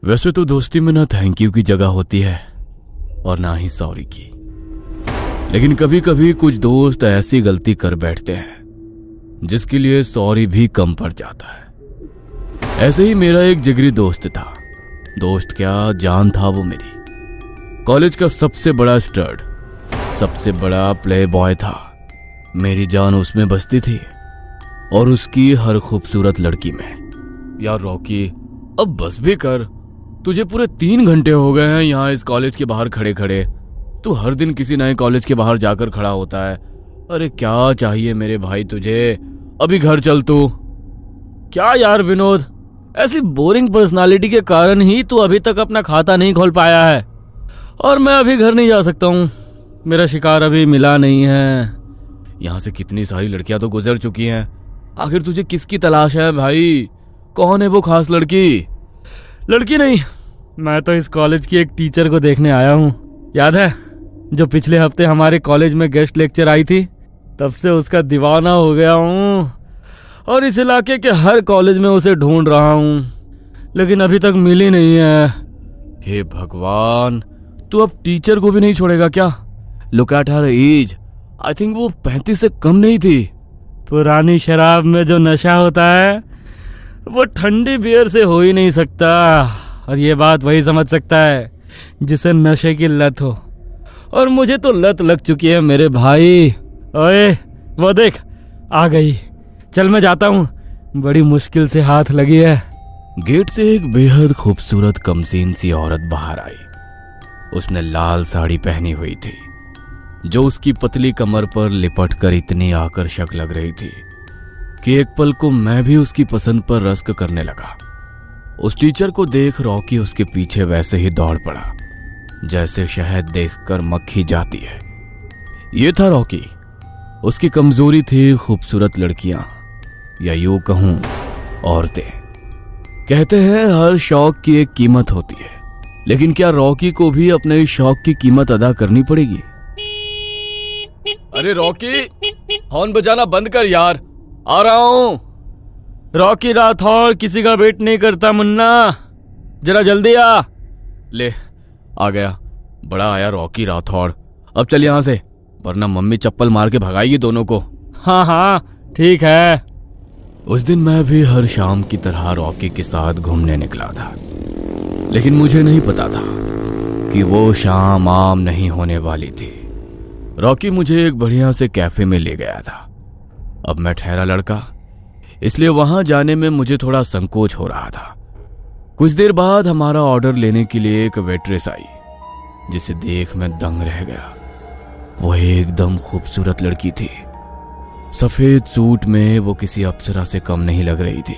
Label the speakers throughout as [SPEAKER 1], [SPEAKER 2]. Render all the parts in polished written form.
[SPEAKER 1] वैसे तो दोस्ती में ना थैंक यू की जगह होती है और ना ही सॉरी की, लेकिन कभी कभी कुछ दोस्त ऐसी गलती कर बैठते हैं जिसके लिए सॉरी भी कम पड़ जाता है। ऐसे ही मेरा एक जिगरी दोस्त था। दोस्त क्या, जान था वो मेरी। कॉलेज का सबसे बड़ा स्टड, सबसे बड़ा प्ले बॉय था। मेरी जान उसमें बसती थी और उसकी हर खूबसूरत लड़की में। यार रॉकी, अब बस भी कर। तुझे पूरे 3 घंटे हो गए हैं यहाँ इस कॉलेज के बाहर खड़े खड़े। तू हर दिन किसी नए कॉलेज के बाहर जाकर खड़ा होता है। अरे क्या चाहिए मेरे भाई तुझे? अभी घर चल तू।
[SPEAKER 2] क्या यार विनोद, ऐसी बोरिंग पर्सनालिटी के कारण ही तू अभी तक अपना खाता नहीं खोल पाया है और मैं अभी घर नहीं जा सकता हूँ। मेरा शिकार अभी मिला नहीं है।
[SPEAKER 1] यहाँ से कितनी सारी लड़कियां तो गुजर चुकी हैं। आखिर तुझे किसकी तलाश है भाई? कौन है वो खास लड़की?
[SPEAKER 2] लड़की नहीं, मैं तो इस कॉलेज की एक टीचर को देखने आया हूँ। याद है जो पिछले हफ्ते हमारे कॉलेज में गेस्ट लेक्चर आई थी? तब से उसका दीवाना हो गया हूँ और इस इलाके के हर कॉलेज में उसे ढूंढ रहा हूँ, लेकिन अभी तक मिली नहीं है।
[SPEAKER 1] हे भगवान, तू अब टीचर को भी नहीं छोड़ेगा क्या? Look at her age, I think वो 35 से कम नहीं थी।
[SPEAKER 2] पुरानी शराब में जो नशा होता है वो ठंडी बियर से हो ही नहीं सकता, और ये बात वही समझ सकता है जिसे नशे की लत हो, और मुझे तो लत लग चुकी है मेरे भाई। ओए वो देख, आ गई। चल मैं जाता हूँ, बड़ी मुश्किल से हाथ लगी है।
[SPEAKER 1] गेट से एक बेहद खूबसूरत कमसीन सी औरत बाहर आई। उसने लाल साड़ी पहनी हुई थी जो उसकी पतली कमर पर लिपट कर इतनी आकर्षक लग रही थी कि एक पल को मैं भी उसकी पसंद पर रस्क करने लगा। उस टीचर को देख रॉकी उसके पीछे वैसे ही दौड़ पड़ा जैसे शहद देखकर मक्खी जाती है। ये था रॉकी। उसकी कमजोरी थी खूबसूरत लड़कियां, या यूं कहूं औरतें। कहते हैं हर शौक की एक कीमत होती है, लेकिन क्या रॉकी को भी अपने इस शौक की कीमत अदा करनी पड़ेगी? अरे रॉकी, हॉर्न बजाना बंद कर यार, आ रहा हूं।
[SPEAKER 2] रॉकी राठौर किसी का वेट नहीं करता मुन्ना, जरा जल्दी आ।
[SPEAKER 1] ले आ गया, बड़ा आया रॉकी राठौर। अब चल यहां से, वरना मम्मी चप्पल मार के भगाएगी दोनों को।
[SPEAKER 2] हाँ हाँ ठीक है।
[SPEAKER 1] उस दिन मैं भी हर शाम की तरह रॉकी के साथ घूमने निकला था, लेकिन मुझे नहीं पता था कि वो शाम आम नहीं होने वाली थी। रॉकी मुझे एक बढ़िया से कैफे में ले गया था। अब मैं ठहरा लड़का, इसलिए वहां जाने में मुझे थोड़ा संकोच हो रहा था। कुछ देर बाद हमारा ऑर्डर लेने के लिए एक वेट्रेस आई, जिसे देख मैं दंग रह गया। वो एकदम खूबसूरत लड़की थी। सफेद सूट में वो किसी अप्सरा से कम नहीं लग रही थी।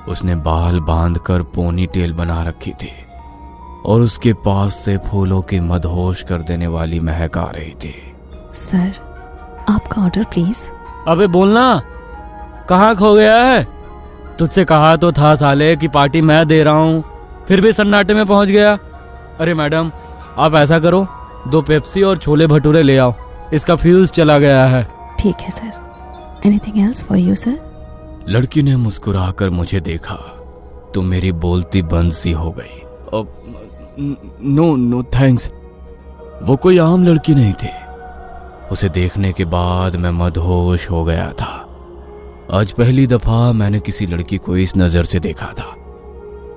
[SPEAKER 1] उसने बाल बांधकर पोनी टेल बना रखी थी और उसके पास से फूलों की मदहोश कर देने वाली महक आ रही थी।
[SPEAKER 3] सर, आपका ऑर्डर प्लीज।
[SPEAKER 2] अबे बोलना, कहाँ खो गया है? तुझसे कहा तो था साले कि पार्टी मैं दे रहा हूँ, फिर भी सन्नाटे में पहुंच गया। अरे मैडम, आप ऐसा करो, 2 पेप्सी और छोले भटूरे ले आओ, इसका फ्यूज चला गया है।
[SPEAKER 3] ठीक है sir. Anything else for you sir?
[SPEAKER 1] लड़की ने मुस्कुराकर मुझे देखा तो मेरी बोलती बंद सी हो गई। No no thanks. वो कोई आम लड़की नहीं थी। उसे देखने के बाद मैं मदहोश हो गया था। आज पहली दफा मैंने किसी लड़की को इस नजर से देखा था।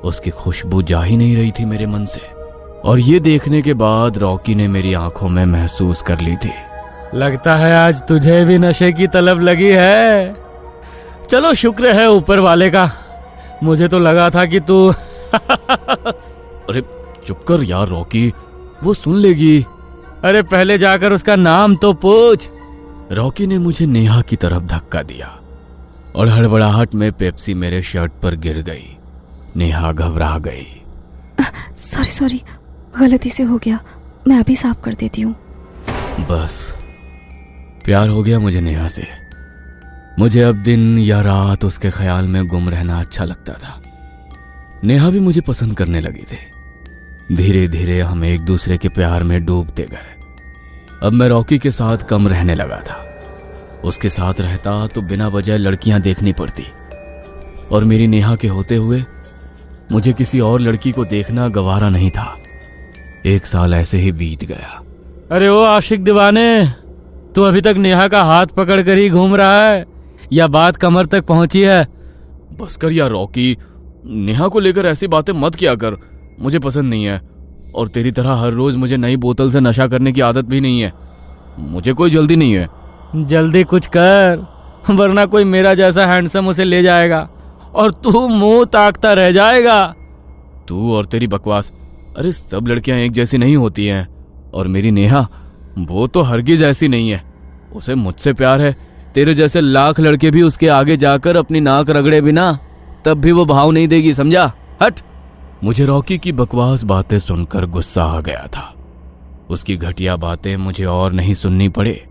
[SPEAKER 1] उसकी खुशबू जा ही नहीं रही थी मेरे मन से, और ये देखने के बाद रॉकी ने मेरी आंखों में महसूस कर ली थी।
[SPEAKER 2] लगता है आज तुझे भी नशे की तलब लगी है। चलो शुक्र है ऊपर वाले का, मुझे तो लगा था कि तू
[SPEAKER 1] अरे चुप कर यार रॉकी, वो सुन लेगी।
[SPEAKER 2] अरे पहले जाकर उसका नाम तो पूछ।
[SPEAKER 1] रॉकी ने मुझे नेहा की तरफ धक्का दिया और हड़बड़ाहट में पेप्सी मेरे शर्ट पर गिर गई। नेहा घबरा गई।
[SPEAKER 3] सॉरी, गलती से हो गया, मैं अभी साफ कर देती हूँ।
[SPEAKER 1] बस प्यार हो गया मुझे नेहा से। मुझे अब दिन या रात उसके ख्याल में गुम रहना अच्छा लगता था। नेहा भी मुझे पसंद करने लगी थी। धीरे धीरे हम एक दूसरे के प्यार में डूबते गए। अब मैं रॉकी के साथ कम रहने लगा था। उसके साथ रहता तो बिना वजह लड़कियां देखनी पड़ती, और मेरी नेहा के होते हुए मुझे किसी और लड़की को देखना गवारा नहीं था। 1 साल ऐसे ही बीत गया।
[SPEAKER 2] अरे ओ आशिक दीवाने, तू अभी तक नेहा का हाथ पकड़ कर ही घूम रहा है या बात कमर तक पहुंची है?
[SPEAKER 1] बस कर यार रॉकी, नेहा को लेकर ऐसी बातें मत किया कर, मुझे पसंद नहीं है। और तेरी तरह हर रोज मुझे नई बोतल से नशा करने की आदत भी नहीं है। मुझे कोई जल्दी नहीं है।
[SPEAKER 2] जल्दी कुछ कर, वरना कोई मेरा जैसा हैंडसम उसे ले जाएगा और तू मुंह ताकता रह जाएगा।
[SPEAKER 1] तू और तेरी बकवास। अरे सब लड़कियां एक जैसी नहीं होती हैं, और मेरी नेहा वो तो हरगिज ऐसी नहीं है। उसे मुझसे प्यार है। तेरे जैसे लाख लड़के भी उसके आगे जाकर अपनी नाक रगड़े बिना तब भी वो भाव नहीं देगी, समझा? हट। मुझे रॉकी की बकवास बातें सुनकर गुस्सा आ गया था। उसकी घटिया बातें मुझे और नहीं सुननी पड़े,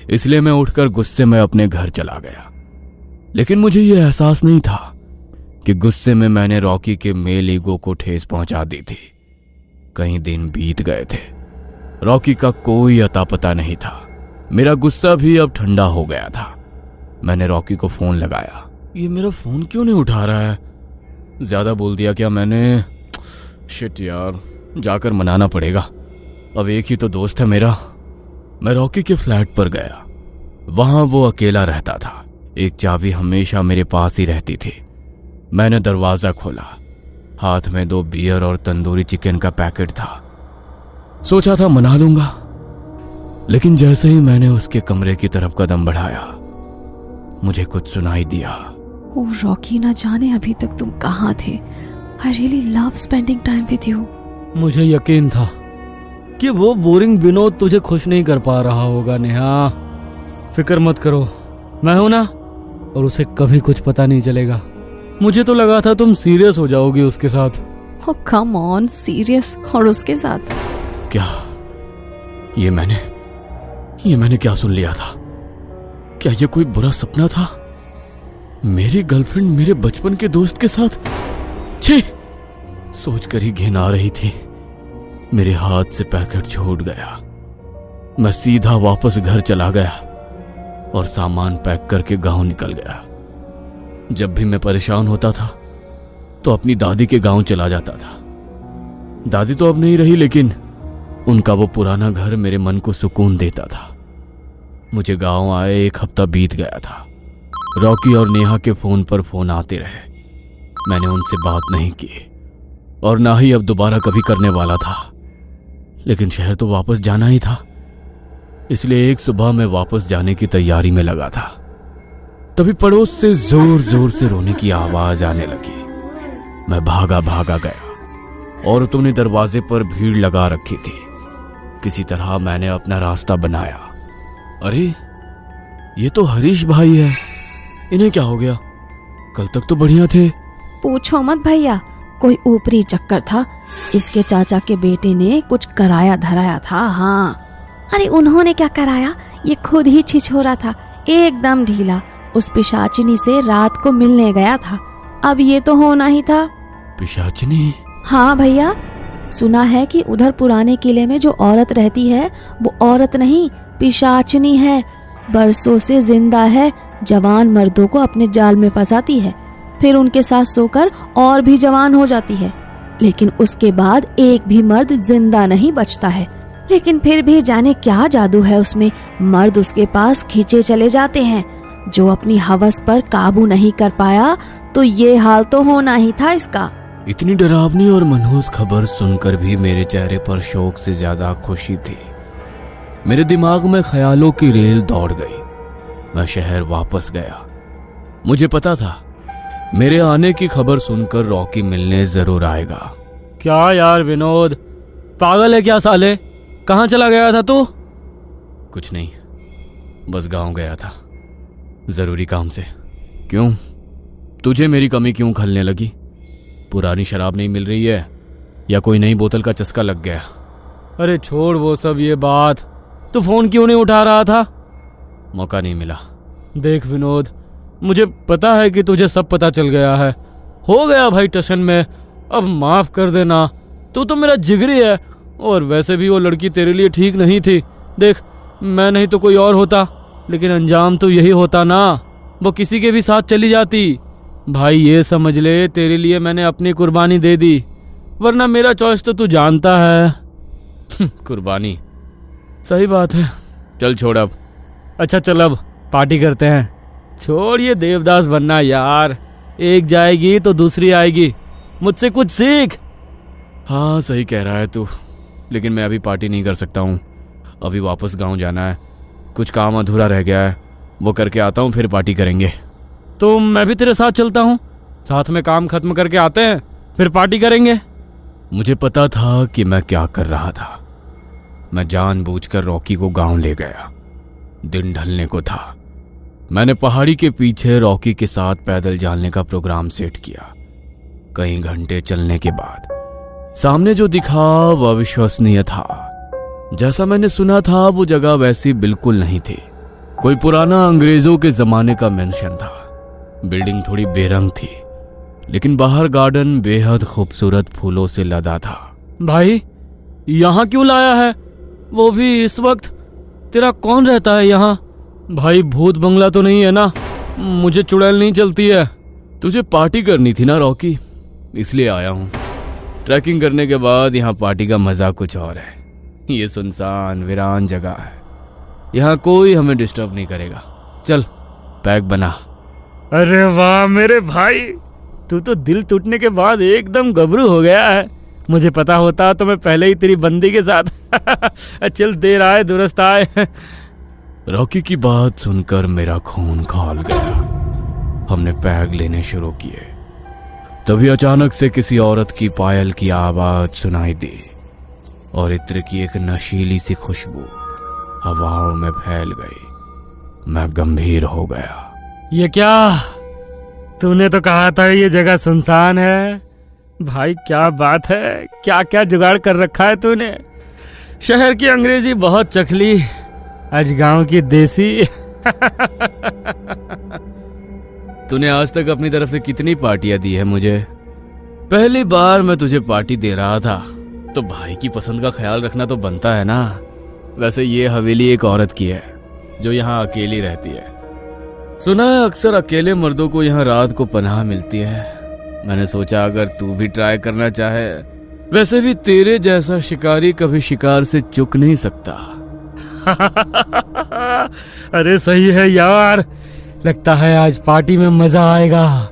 [SPEAKER 1] इसलिए मैं उठकर गुस्से में अपने घर चला गया। लेकिन मुझे यह एहसास नहीं था कि गुस्से में मैंने रॉकी के मेल ईगो को ठेस पहुंचा दी थी। कई दिन बीत गए थे, रॉकी का कोई अता पता नहीं था। मेरा गुस्सा भी अब ठंडा हो गया था। मैंने रॉकी को फोन लगाया। ये मेरा फोन क्यों नहीं उठा रहा है? ज्यादा बोल दिया क्या मैंने? शिट यार, जाकर मनाना पड़ेगा। अब एक ही तो दोस्त है मेरा। मैं रॉकी के फ्लैट पर गया। वहां वो अकेला रहता था। एक चाबी हमेशा मेरे पास ही रहती थी। मैंने दरवाजा खोला। हाथ में 2 बियर और तंदूरी चिकन का पैकेट था। सोचा था मना लूंगा, लेकिन जैसे ही मैंने उसके कमरे की तरफ कदम बढ़ाया, मुझे कुछ सुनाई दिया।
[SPEAKER 3] ओ रॉकी, ना जाने अभी तक तुम कहाँ थे। I really love spending time with you.
[SPEAKER 2] मुझे यकीन था कि वो बोरिंग विनोद तुझे खुश नहीं कर पा रहा होगा नेहा। फिक्र मत करो, मैं हूं ना, और उसे कभी कुछ पता नहीं चलेगा। मुझे तो लगा था तुम सीरियस हो जाओगी उसके साथ।
[SPEAKER 3] ओ कम ऑन, सीरियस और उसके साथ?
[SPEAKER 1] क्या ये मैंने क्या सुन लिया था? क्या ये कोई बुरा सपना था? मेरी गर्लफ्रेंड मेरे बचपन के दोस्त के साथ? छी! सोचकर ही घिन आ रही थी। मेरे हाथ से पैकेट छूट गया। मैं सीधा वापस घर चला गया और सामान पैक करके गांव निकल गया। जब भी मैं परेशान होता था तो अपनी दादी के गांव चला जाता था। दादी तो अब नहीं रही, लेकिन उनका वो पुराना घर मेरे मन को सुकून देता था। मुझे गांव आए 1 हफ्ता बीत गया था। रॉकी और नेहा के फोन पर फोन आते रहे। मैंने उनसे बात नहीं की और ना ही अब दोबारा कभी करने वाला था। लेकिन शहर तो वापस जाना ही था, इसलिए एक सुबह मैं वापस जाने की तैयारी में लगा था। तभी पड़ोस से जोर जोर से रोने की आवाज आने लगी। मैं भागा गया। औरतों ने दरवाजे पर भीड़ लगा रखी थी। किसी तरह मैंने अपना रास्ता बनाया। अरे ये तो हरीश भाई है। इन्हें क्या हो गया? कल तक तो बढ़िया थे।
[SPEAKER 3] पूछो मत भैया, कोई ऊपरी चक्कर था। इसके चाचा के बेटे ने कुछ कराया धराया था। हाँ, अरे उन्होंने क्या कराया, ये खुद ही छिछोरा था, एकदम ढीला। उस पिशाचिनी से रात को मिलने गया था। अब ये तो होना ही था।
[SPEAKER 1] पिशाचिनी?
[SPEAKER 3] हाँ भैया, सुना है कि उधर पुराने किले में जो औरत रहती है वो औरत नहीं, पिशाचिनी है। बरसों से जिंदा है। जवान मर्दों को अपने जाल में फंसाती है, फिर उनके साथ सोकर और भी जवान हो जाती है। लेकिन उसके बाद एक भी मर्द जिंदा नहीं बचता है। लेकिन फिर भी जाने क्या जादू है उसमें, मर्द उसके पास खींचे चले जाते हैं। जो अपनी हवस पर काबू नहीं कर पाया तो ये हाल तो होना ही था इसका।
[SPEAKER 1] इतनी डरावनी और मनहूस खबर सुनकर भी मेरे चेहरे पर शौक से ज्यादा खुशी थी। मेरे दिमाग में ख्यालों की रेल दौड़ गई। मैं शहर वापस गया। मुझे पता था मेरे आने की खबर सुनकर रॉकी मिलने जरूर आएगा।
[SPEAKER 2] क्या यार विनोद, पागल है क्या साले? कहाँ चला गया था तू?
[SPEAKER 1] कुछ नहीं, बस गांव गया था, जरूरी काम से। क्यों, तुझे मेरी कमी क्यों खलने लगी? पुरानी शराब नहीं मिल रही है या कोई नई बोतल का चस्का लग गया?
[SPEAKER 2] अरे छोड़ वो सब, ये बात तू फोन क्यों नहीं उठा रहा था?
[SPEAKER 1] मौका नहीं मिला।
[SPEAKER 2] देख विनोद, मुझे पता है कि तुझे सब पता चल गया है। हो गया भाई टशन में, अब माफ कर देना। तू तो मेरा जिगरी है, और वैसे भी वो लड़की तेरे लिए ठीक नहीं थी। देख, मैं नहीं तो कोई और होता, लेकिन अंजाम तो यही होता ना। वो किसी के भी साथ चली जाती। भाई ये समझ ले, तेरे लिए मैंने अपनी कुर्बानी दे दी, वरना मेरा चॉइस तो तू जानता है।
[SPEAKER 1] कुर्बानी? सही बात है, चल छोड़ अब।
[SPEAKER 2] अच्छा चल अब पार्टी करते हैं। छोड़ ये देवदास बनना यार, एक जाएगी तो दूसरी आएगी, मुझसे कुछ सीख।
[SPEAKER 1] हाँ सही कह रहा है तू, लेकिन मैं अभी पार्टी नहीं कर सकता हूँ। अभी वापस गांव जाना है, कुछ काम अधूरा रह गया है, वो करके आता हूँ, फिर पार्टी करेंगे।
[SPEAKER 2] तो मैं भी तेरे साथ चलता हूँ, साथ में काम खत्म करके आते हैं, फिर पार्टी करेंगे।
[SPEAKER 1] मुझे पता था कि मैं क्या कर रहा था। मैं जानबूझकर रॉकी को गांव ले गया। दिन ढलने को था। मैंने पहाड़ी के पीछे रॉकी के साथ पैदल जाने का प्रोग्राम सेट किया। कई घंटे चलने के बाद सामने जो दिखा वह अविश्वसनीय था। जैसा मैंने सुना था वो जगह वैसी बिल्कुल नहीं थी। कोई पुराना अंग्रेजों के जमाने का मेंशन था। बिल्डिंग थोड़ी बेरंग थी, लेकिन बाहर गार्डन बेहद खूबसूरत फूलों से लदा था।
[SPEAKER 2] भाई यहाँ क्यों लाया है, वो भी इस वक्त? तेरा कौन रहता है यहाँ? भाई भूत बंगला तो नहीं है ना? मुझे चुड़ैल नहीं चलती है।
[SPEAKER 1] तुझे पार्टी करनी थी ना रॉकी, इसलिए आया हूँ। ट्रैकिंग करने के बाद यहाँ पार्टी का मजा कुछ और है। ये सुनसान वीरान जगह है, यहाँ कोई हमें डिस्टर्ब नहीं करेगा। चल पैक बना।
[SPEAKER 2] अरे वाह मेरे भाई, तू तो दिल टूटने के बाद एकदम गबरू हो गया है। मुझे पता होता तो मैं पहले ही तेरी बंदी के साथ चल देर आए दुरुस्त आए।
[SPEAKER 1] रॉकी की बात सुनकर मेरा खून खौल गया। हमने पैग लेने शुरू किए। तभी अचानक से किसी औरत की पायल की आवाज सुनाई दी और इत्र की एक नशीली सी खुशबू हवाओं में फैल गई। मैं गंभीर हो गया।
[SPEAKER 2] ये क्या? तूने तो कहा था ये जगह सुनसान है। भाई क्या बात है, क्या क्या जुगाड़ कर रखा है तूने। शहर की अंग्रेजी बहुत चख ली, आज गांव की देसी।
[SPEAKER 1] तूने आज तक अपनी तरफ से कितनी पार्टियां दी है मुझे? पहली बार मैं तुझे पार्टी दे रहा था तो भाई की पसंद का ख्याल रखना तो बनता है ना। वैसे ये हवेली एक औरत की है जो यहाँ अकेली रहती है। सुना है अक्सर अकेले मर्दों को यहाँ रात को पनाह मिलती है। मैंने सोचा अगर तू भी ट्राई करना चाहे। वैसे भी तेरे जैसा शिकारी कभी शिकार से चूक नहीं सकता।
[SPEAKER 2] अरे सही है यार, लगता है आज पार्टी में मजा आएगा।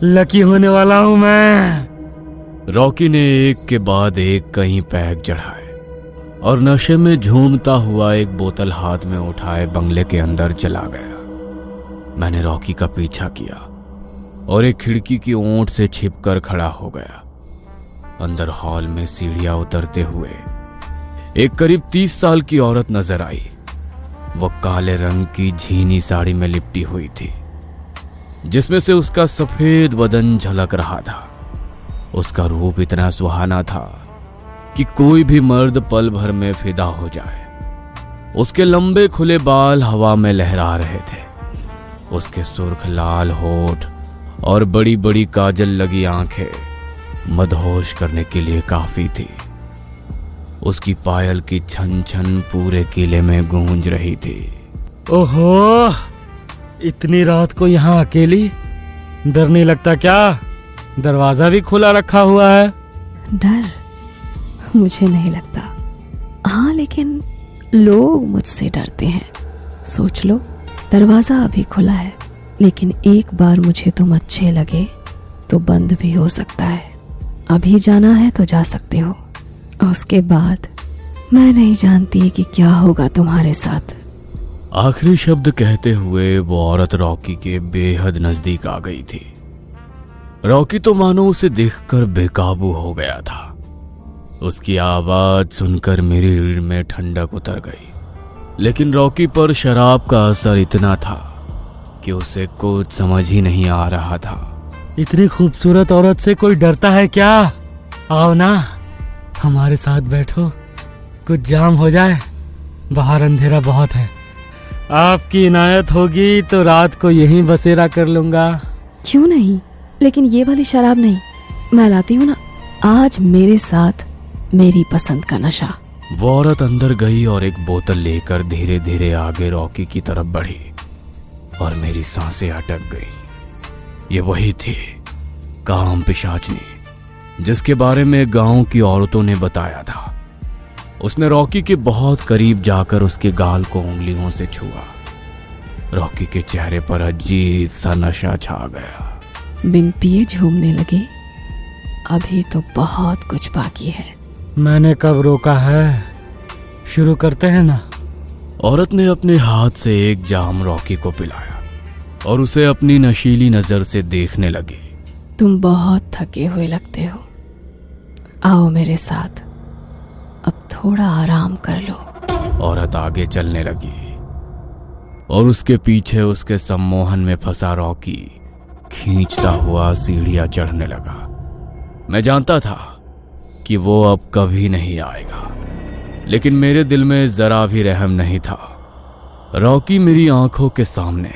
[SPEAKER 2] लकी होने वाला हूं मैं।
[SPEAKER 1] रॉकी ने एक के बाद एक कहीं पैक चढ़ाए और नशे में झूमता हुआ एक बोतल हाथ में उठाए बंगले के अंदर चला गया। मैंने रॉकी का पीछा किया और एक खिड़की की ओट से छिपकर खड़ा हो गया। अंदर हॉल में सीढ़ियां उतरते हुए एक करीब 30 साल की औरत नजर आई। वो काले रंग की झीनी साड़ी में लिपटी हुई थी, जिसमें से उसका सफेद बदन झलक रहा था। उसका रूप इतना सुहाना था कि कोई भी मर्द पल भर में फिदा हो जाए। उसके लंबे खुले बाल हवा में लहरा रहे थे। उसके सुर्ख लाल होठ और बड़ी बड़ी काजल लगी आंखें मदहोश करने के लिए काफी थी। उसकी पायल की छन छन पूरे किले में गूंज रही थी।
[SPEAKER 2] ओहो, इतनी रात को यहाँ अकेली? डर नहीं लगता क्या? दरवाजा भी खुला रखा हुआ है।
[SPEAKER 3] डर मुझे नहीं लगता, हाँ लेकिन लोग मुझसे डरते हैं। सोच लो, दरवाजा अभी खुला है, लेकिन एक बार मुझे तुम अच्छे लगे तो बंद भी हो सकता है। अभी जाना है तो जा सकते हो, उसके बाद मैं नहीं जानती कि क्या होगा तुम्हारे साथ।
[SPEAKER 1] आखिरी शब्द कहते हुए वो औरत रॉकी के बेहद नजदीक आ गई थी। रॉकी तो मानो उसे देखकर बेकाबू हो गया था। उसकी आवाज सुनकर मेरी रीढ़ में ठंडक उतर गई, लेकिन रॉकी पर शराब का असर इतना था कि उसे कुछ समझ ही नहीं आ रहा था।
[SPEAKER 2] इतनी खूबसूरत औरत से कोई डरता है क्या? आओ ना, हमारे साथ बैठो, कुछ जाम हो जाए। बाहर अंधेरा बहुत है। आपकी इनायत होगी तो रात को यहीं बसेरा कर लूंगा।
[SPEAKER 3] क्यों नहीं, लेकिन ये वाली शराब नहीं, मैं लाती हूँ ना। आज मेरे साथ मेरी पसंद का नशा।
[SPEAKER 1] वो औरत अंदर गई और एक बोतल लेकर धीरे धीरे आगे रॉकी की तरफ बढ़ी और मेरी सांसें अटक गई। ये वही थी, काम पिशाचनी, जिसके बारे में गांव की औरतों ने बताया था। उसने रॉकी के बहुत करीब जाकर उसके गाल को उंगलियों से छुआ। रॉकी के चेहरे पर अजीब सा नशा छा गया।
[SPEAKER 3] बिन पिए झूमने लगे, अभी तो बहुत कुछ बाकी है।
[SPEAKER 2] मैंने कब रोका है, शुरू करते हैं ना।
[SPEAKER 1] औरत ने अपने हाथ से एक जाम रॉकी को पिलाया और उसे अपनी नशीली नजर से देखने लगी।
[SPEAKER 3] तुम बहुत थके हुए लगते हो, आओ मेरे साथ, अब थोड़ा आराम कर लो।
[SPEAKER 1] औरत आगे चलने लगी और उसके पीछे उसके सम्मोहन में फंसा रॉकी खींचता हुआ सीढ़ियां चढ़ने लगा। मैं जानता था कि वो अब कभी नहीं आएगा, लेकिन मेरे दिल में जरा भी रहम नहीं था। रॉकी मेरी आंखों के सामने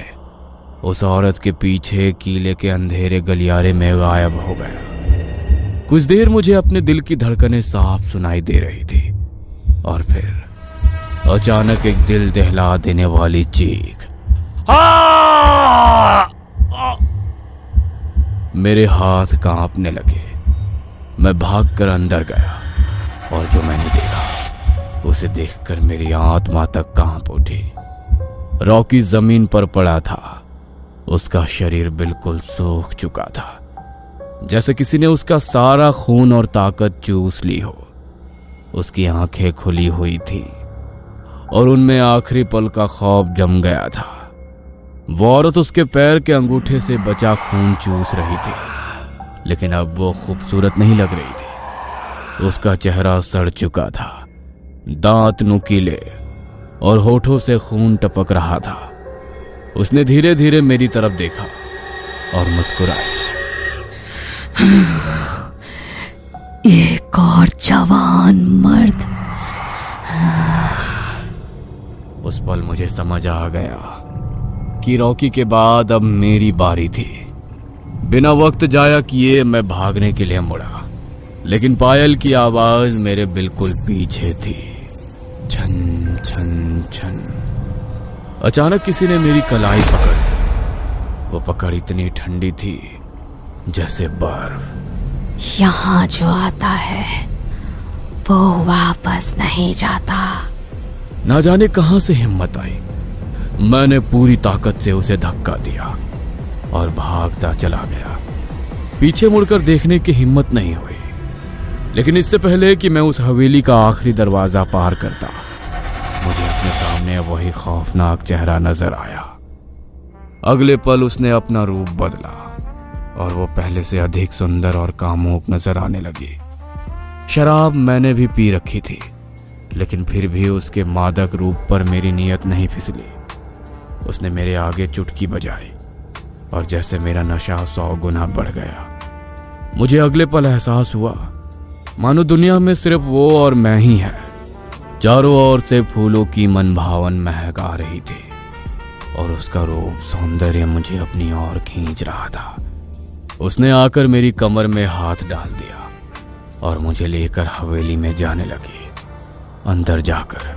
[SPEAKER 1] उस औरत के पीछे कीले के अंधेरे गलियारे में गायब हो गया। कुछ देर मुझे अपने दिल की धड़कनें साफ सुनाई दे रही थी और फिर अचानक एक दिल दहला देने वाली चीख। मेरे हाथ कांपने लगे। मैं भागकर अंदर गया और जो मैंने देखा उसे देखकर मेरी आत्मा तक कांप उठी। रॉकी जमीन पर पड़ा था। उसका शरीर बिल्कुल सूख चुका था, जैसे किसी ने उसका सारा खून और ताकत चूस ली हो। उसकी आंखें खुली हुई थी और उनमें आखिरी पल का खौफ जम गया था। वो औरत उसके पैर के अंगूठे से बचा खून चूस रही थी, लेकिन अब वो खूबसूरत नहीं लग रही थी। उसका चेहरा सड़ चुका था, दांत नुकीले और होठों से खून टपक रहा था। उसने धीरे धीरे मेरी तरफ देखा और मुस्कुराई।
[SPEAKER 3] एक और जवान मर्द।
[SPEAKER 1] उस पल मुझे समझ आ गया कि रॉकी के बाद अब मेरी बारी थी। बिना वक्त जाया किए मैं भागने के लिए मुड़ा, लेकिन पायल की आवाज मेरे बिल्कुल पीछे थी। छन छन छन। अचानक किसी ने मेरी कलाई पकड़ी। वो पकड़ इतनी ठंडी थी जैसे बर्फ।
[SPEAKER 3] यहाँ जो आता है वो वापस नहीं जाता।
[SPEAKER 1] ना जाने कहां से हिम्मत आई, मैंने पूरी ताकत से उसे धक्का दिया और भागता चला गया। पीछे मुड़कर देखने की हिम्मत नहीं हुई, लेकिन इससे पहले कि मैं उस हवेली का आखिरी दरवाजा पार करता, मुझे अपने सामने वही खौफनाक चेहरा नजर आया। अगले पल उसने अपना रूप बदला और वो पहले से अधिक सुंदर और कामुक नजर आने लगी। शराब मैंने भी पी रखी थी, लेकिन फिर भी उसके मादक रूप पर मेरी नीयत नहीं फिसली। उसने मेरे आगे चुटकी बजाई और जैसे मेरा नशा 100 गुना बढ़ गया। मुझे अगले पल एहसास हुआ मानो दुनिया में सिर्फ वो और मैं ही है। चारों ओर से फूलों की मनभावन महक आ रही थी और उसका रूप सौंदर्य मुझे अपनी ओर खींच रहा था। उसने आकर मेरी कमर में हाथ डाल दिया और मुझे लेकर हवेली में जाने लगी। अंदर जाकर,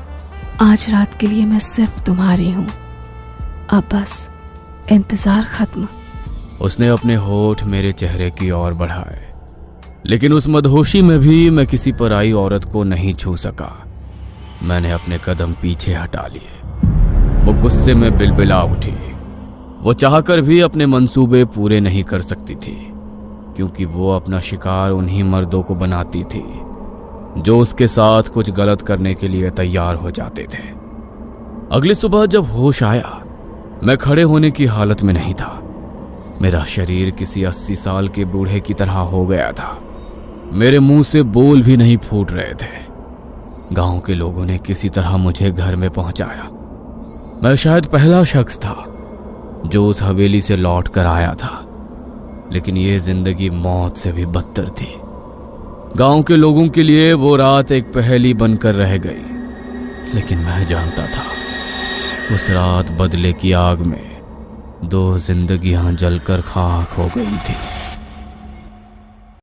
[SPEAKER 3] आज रात के लिए मैं सिर्फ तुम्हारी हूँ, अब बस इंतजार खत्म।
[SPEAKER 1] उसने अपने होठ मेरे चेहरे की ओर बढ़ाए, लेकिन उस मदहोशी में भी मैं किसी पराई औरत को नहीं छू सका। मैंने अपने कदम पीछे हटा लिए। वो गुस्से में बिलबिला उठी। वो चाहकर भी अपने मंसूबे पूरे नहीं कर सकती थी, क्योंकि वो अपना शिकार उन्हीं मर्दों को बनाती थी जो उसके साथ कुछ गलत करने के लिए तैयार हो जाते थे। अगली सुबह जब होश आया, मैं खड़े होने की हालत में नहीं था। मेरा शरीर किसी 80 साल के बूढ़े की तरह हो गया था। मेरे मुंह से बोल भी नहीं फूट रहे थे। गांव के लोगों ने किसी तरह मुझे घर में पहुंचाया। मैं शायद पहला शख्स था जो उस हवेली से लौट कर आया था, लेकिन यह जिंदगी मौत से भी बदतर थी। गांव के लोगों के लिए वो रात एक पहेली बनकर रह गई, लेकिन मैं जानता था उस रात बदले की आग में 2 जिंदगियां जलकर खाक हो गई थी।